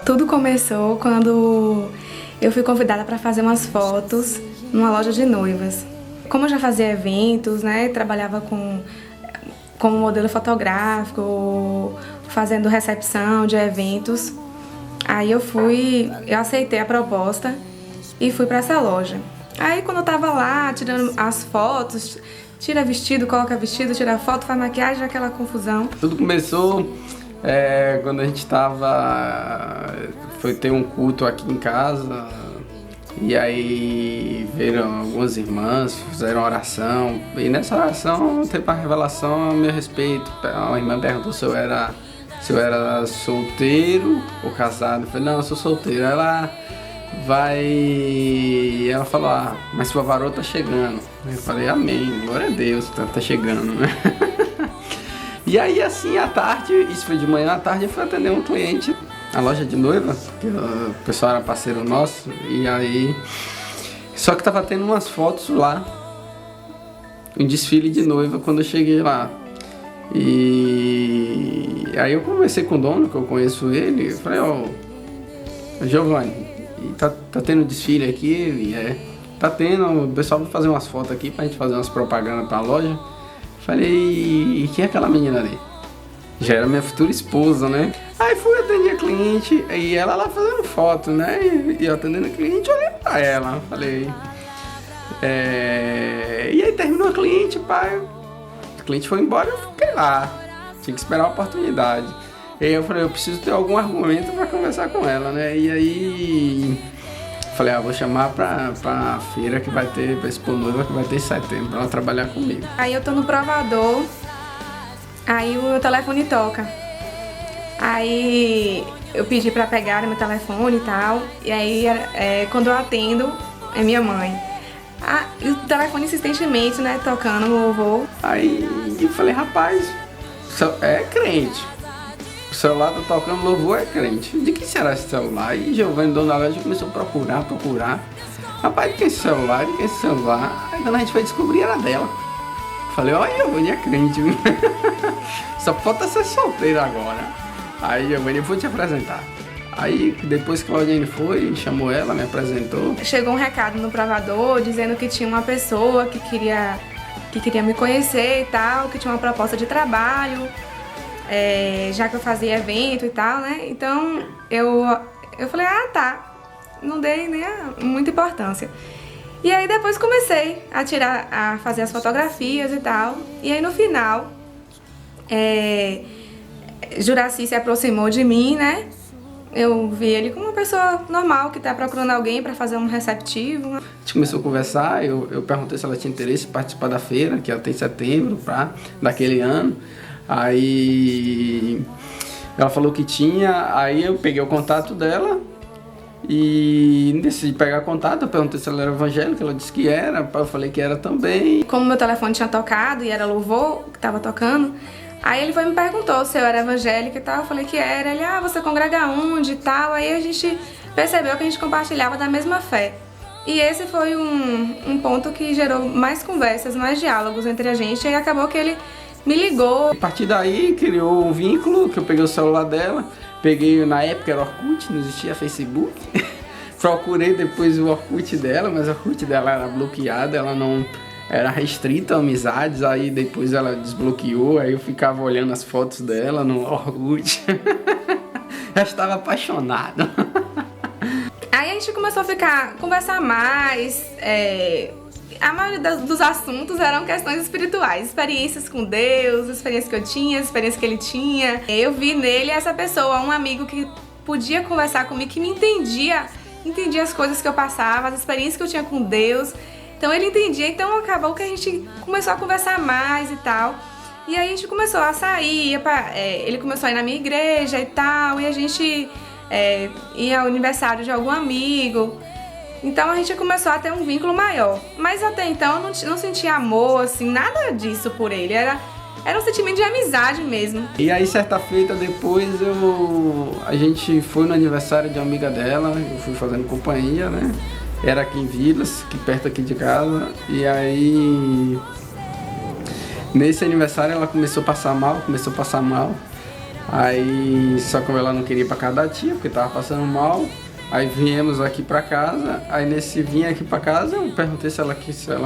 Tudo começou quando eu fui convidada para fazer umas fotos numa loja de noivas. Como eu já fazia eventos, né, trabalhava como modelo fotográfico, fazendo recepção de eventos, aí eu aceitei a proposta e fui para essa loja. Aí quando eu tava lá tirando as fotos, tira vestido, coloca vestido, tira foto, faz maquiagem, aquela confusão. Tudo começou quando a gente foi ter um culto aqui em casa, e aí veio algumas irmãs, fizeram oração, e nessa oração teve uma revelação a meu respeito. A irmã perguntou se eu era solteiro ou casado. Eu falei, não, eu sou solteiro. Ela falou, mas sua varoa tá chegando. Eu falei, amém, glória a Deus, tá chegando, né? E aí assim, à tarde, isso foi de manhã, à tarde eu fui atender um cliente na loja de noiva, porque o pessoal era parceiro nosso, e aí... Só que tava tendo umas fotos lá, um desfile de noiva quando eu cheguei lá. E aí eu conversei com o dono, que eu conheço ele, eu falei, Giovanni, tá tendo desfile aqui, tá tendo, o pessoal vai fazer umas fotos aqui pra gente fazer umas propagandas pra loja. Falei, e quem é aquela menina ali? Já era minha futura esposa, né? Aí fui atender a cliente, e ela lá fazendo foto, né? E eu atendendo a cliente, olhei pra ela, falei... E aí terminou a cliente, pai, o cliente foi embora, eu fiquei lá, tinha que esperar a oportunidade. E aí eu falei, eu preciso ter algum argumento pra conversar com ela, né? E aí... Falei, vou chamar pra feira que vai ter, pra Expo Noiva que vai ter em setembro, pra ela trabalhar comigo. Aí eu tô no provador, aí o meu telefone toca. Aí eu pedi pra pegar meu telefone e tal, e aí quando eu atendo, é minha mãe. E o telefone insistentemente, né, tocando o louvor. Aí eu falei, rapaz, é crente. O celular tá tocando louvor, é crente. De que será esse celular? E Giovanni, dono da loja, começou a procurar. Rapaz, de que esse celular? Aí quando a gente foi descobrir, era dela. Falei, olha, Giovanni é crente. Só falta ser solteiro agora. Aí Giovanni, eu vou te apresentar. Aí depois que a Claudine foi, chamou ela, me apresentou. Chegou um recado no provador dizendo que tinha uma pessoa que queria me conhecer e tal, que tinha uma proposta de trabalho. Já que eu fazia evento e tal, né? Então eu falei, tá. Não dei nem muita importância. E aí depois comecei a fazer as fotografias e tal. E aí no final, Juraci se aproximou de mim, né? Eu vi ele como uma pessoa normal que tá procurando alguém para fazer um receptivo. A gente começou a conversar, eu perguntei se ela tinha interesse em participar da feira, que ela tem em setembro, daquele ano. Aí ela falou que tinha, aí eu peguei o contato dela e decidi pegar contato. Eu perguntei se ela era evangélica, ela disse que era, eu falei que era também. Como meu telefone tinha tocado e era louvor que tava tocando, aí ele me perguntou se eu era evangélica e tal, eu falei que era. Ele, você congrega onde e tal, aí a gente percebeu que a gente compartilhava da mesma fé. E esse foi um ponto que gerou mais conversas, mais diálogos entre a gente, e acabou que ele me ligou. A partir daí criou um vínculo, que eu peguei o celular dela, na época era Orkut, não existia Facebook. Procurei depois o Orkut dela, mas o Orkut dela era bloqueado, ela não era restrita a amizades, aí depois ela desbloqueou, aí eu ficava olhando as fotos dela no Orkut. Já estava apaixonado. Aí a gente começou a conversar mais, a maioria dos assuntos eram questões espirituais, experiências com Deus, experiências que eu tinha, experiências que ele tinha. Eu vi nele essa pessoa, um amigo que podia conversar comigo, que me entendia as coisas que eu passava, as experiências que eu tinha com Deus. Então ele entendia, então acabou que a gente começou a conversar mais e tal. E aí a gente começou a sair, ele começou a ir na minha igreja e tal, e a gente ia ao aniversário de algum amigo. Então a gente começou a ter um vínculo maior. Mas até então eu não sentia amor, assim, nada disso por ele. Era um sentimento de amizade mesmo. E aí certa feita depois a gente foi no aniversário de uma amiga dela, eu fui fazendo companhia, né? Era aqui em Vilas, que perto aqui de casa. E aí nesse aniversário ela começou a passar mal. Aí, só como ela não queria ir pra casa da tia, porque tava passando mal. Aí viemos aqui pra casa, aí nesse vir aqui pra casa, eu perguntei se ela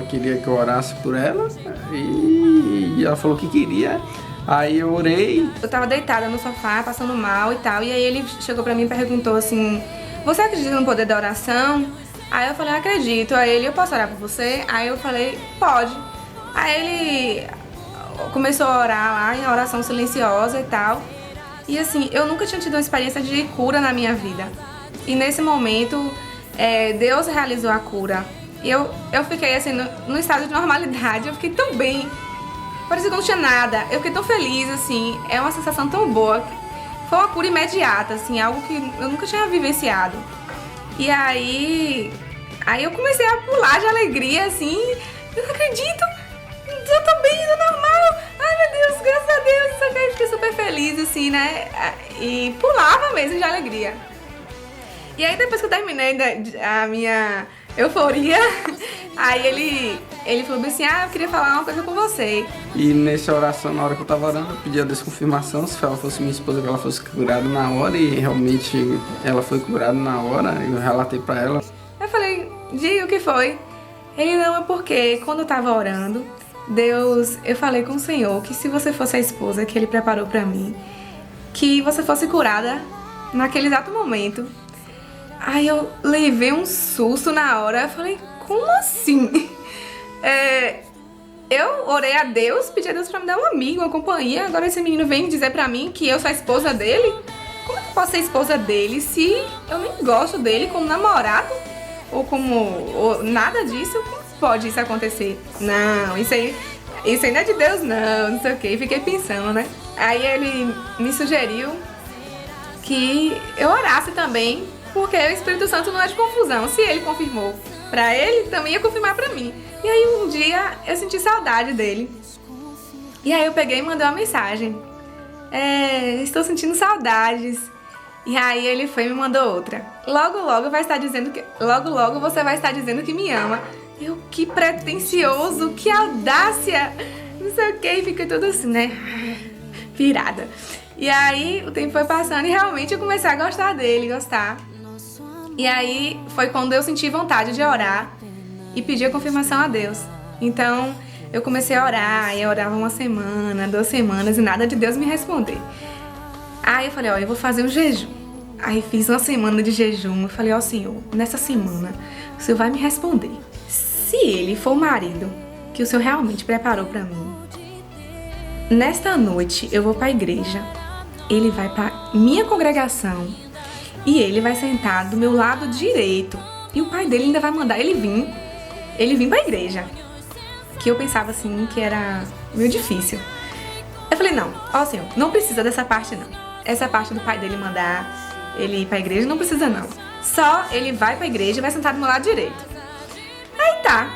queria que eu orasse por ela, e ela falou que queria. Aí eu orei. Eu tava deitada no sofá, passando mal e tal, e aí ele chegou pra mim e perguntou assim: você acredita no poder da oração? Aí eu falei: acredito. Aí ele: eu posso orar por você? Aí eu falei: pode. Aí ele começou a orar lá em oração silenciosa e tal. E assim, eu nunca tinha tido uma experiência de cura na minha vida. E nesse momento, Deus realizou a cura. E eu fiquei assim, no estado de normalidade, eu fiquei tão bem. Parecia que não tinha nada. Eu fiquei tão feliz, assim, é uma sensação tão boa. Foi uma cura imediata, assim, algo que eu nunca tinha vivenciado. E aí eu comecei a pular de alegria, assim, eu não acredito, eu tô bem, tô normal. Ai, meu Deus, graças a Deus, eu fiquei super feliz, assim, né? E pulava mesmo de alegria. E aí depois que eu terminei a minha euforia, aí ele falou assim: eu queria falar uma coisa com você. E nessa oração, na hora que eu tava orando, eu pedi a Deus confirmação, se ela fosse minha esposa, que ela fosse curada na hora, e realmente ela foi curada na hora, eu relatei pra ela. Eu falei: diga o que foi. Ele: não, é porque quando eu tava orando, eu falei com o Senhor que se você fosse a esposa que Ele preparou pra mim, que você fosse curada naquele exato momento. Aí eu levei um susto na hora, eu falei: como assim? Eu orei a Deus, pedi a Deus pra me dar um amigo, uma companhia, agora esse menino vem dizer pra mim que eu sou a esposa dele? Como é que eu posso ser esposa dele se eu nem gosto dele como namorado? Ou nada disso? Como pode isso acontecer? Não, isso aí não é de Deus não sei o que. Fiquei pensando, né? Aí ele me sugeriu que eu orasse também, porque o Espírito Santo não é de confusão. Se ele confirmou pra ele, também ia confirmar pra mim. E aí um dia eu senti saudade dele. E aí eu peguei e mandei uma mensagem: estou sentindo saudades. E aí ele foi e me mandou outra: logo logo você vai estar dizendo que me ama. Eu: que pretensioso, que audácia, não sei o que. E fiquei tudo assim, né, virada. E aí o tempo foi passando e realmente eu comecei a gostar dele, E aí foi quando eu senti vontade de orar e pedir a confirmação a Deus. Então eu comecei a orar, e eu orava 1 semana, 2 semanas e nada de Deus me responder. Aí eu falei: eu vou fazer um jejum. Aí fiz 1 semana de jejum. Eu falei: Senhor, nessa semana o Senhor vai me responder. Se ele for o marido que o Senhor realmente preparou pra mim, nesta noite eu vou pra igreja, ele vai pra minha congregação e ele vai sentar do meu lado direito. E o pai dele ainda vai mandar ele vir pra igreja. Que eu pensava assim, que era meio difícil. Eu falei: não, Senhor, não precisa dessa parte não. Essa parte do pai dele mandar ele ir pra igreja não precisa não. Só ele vai pra igreja e vai sentar do meu lado direito. Aí tá.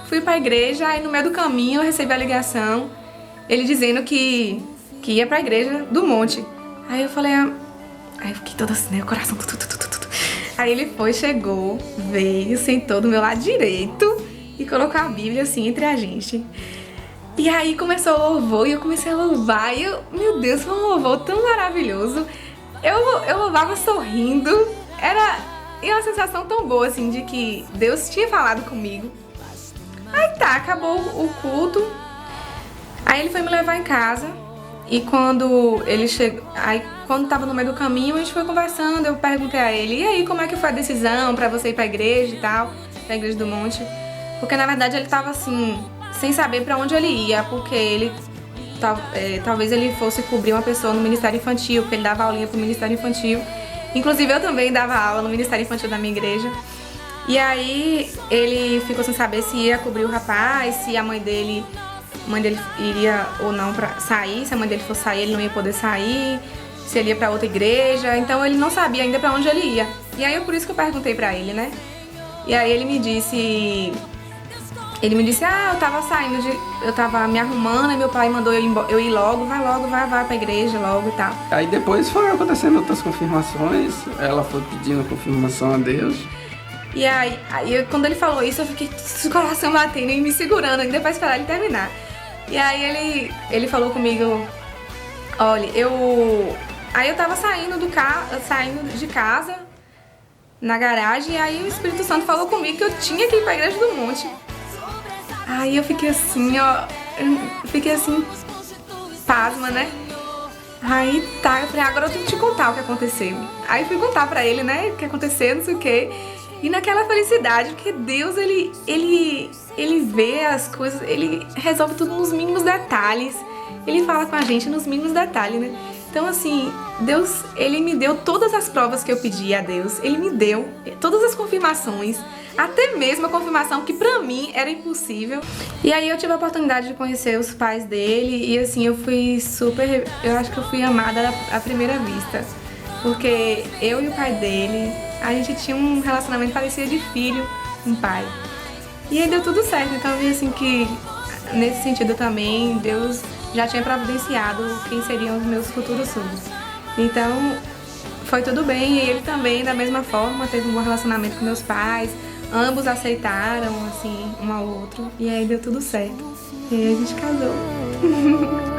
Fui pra igreja, aí no meio do caminho eu recebi a ligação, ele dizendo que ia pra igreja do monte. Aí eu falei: aí eu fiquei toda assim, né, o coração tudo. Aí ele foi, chegou, veio, sentou do meu lado direito e colocou a Bíblia assim entre a gente. E aí começou o louvor e eu comecei a louvar. E meu Deus, foi um louvor tão maravilhoso. Eu louvava sorrindo. Era uma sensação tão boa assim de que Deus tinha falado comigo. Aí tá, acabou o culto. Aí ele foi me levar em casa. E quando ele chegou, aí quando tava no meio do caminho, a gente foi conversando, eu perguntei a ele: e aí, como é que foi a decisão pra você ir pra igreja e tal, pra igreja do monte? Porque na verdade ele tava assim, sem saber pra onde ele ia, porque ele, talvez ele fosse cobrir uma pessoa no Ministério Infantil, porque ele dava aulinha pro Ministério Infantil. Inclusive eu também dava aula no Ministério Infantil da minha igreja. E aí ele ficou sem saber se ia cobrir o rapaz, se a mãe dele iria ou não pra sair, se a mãe dele fosse sair ele não ia poder sair, se ele ia pra outra igreja, então ele não sabia ainda pra onde ele ia. E aí por isso que eu perguntei pra ele, né? E aí ele me disse, eu tava me arrumando e meu pai mandou eu ir logo, vai pra igreja logo e tal. Aí depois foram acontecendo outras confirmações, ela foi pedindo confirmação a Deus. E aí quando ele falou isso, eu fiquei com o coração batendo e me segurando ainda pra esperar ele terminar. E aí ele falou comigo: Olha, aí eu tava saindo de casa, na garagem, e aí o Espírito Santo falou comigo que eu tinha que ir pra Igreja do Monte. Aí eu fiquei assim, ó, pasma, né? Aí tá, eu falei, agora eu tenho que te contar o que aconteceu. Aí fui contar pra ele, né, o que aconteceu, não sei o quê. E naquela felicidade, porque Deus, ele vê as coisas, ele resolve tudo nos mínimos detalhes. Ele fala com a gente nos mínimos detalhes, né? Então, assim, Deus, ele me deu todas as provas que eu pedi a Deus. Ele me deu todas as confirmações, até mesmo a confirmação que pra mim era impossível. E aí eu tive a oportunidade de conhecer os pais dele e, assim, eu acho que eu fui amada à primeira vista. Porque eu e o pai dele, a gente tinha um relacionamento parecido de filho com pai. E aí deu tudo certo, então eu vi assim que nesse sentido também Deus já tinha providenciado quem seriam os meus futuros sogros. Então foi tudo bem, e ele também da mesma forma teve um bom relacionamento com meus pais, ambos aceitaram assim um ao outro, e aí deu tudo certo. E aí a gente casou.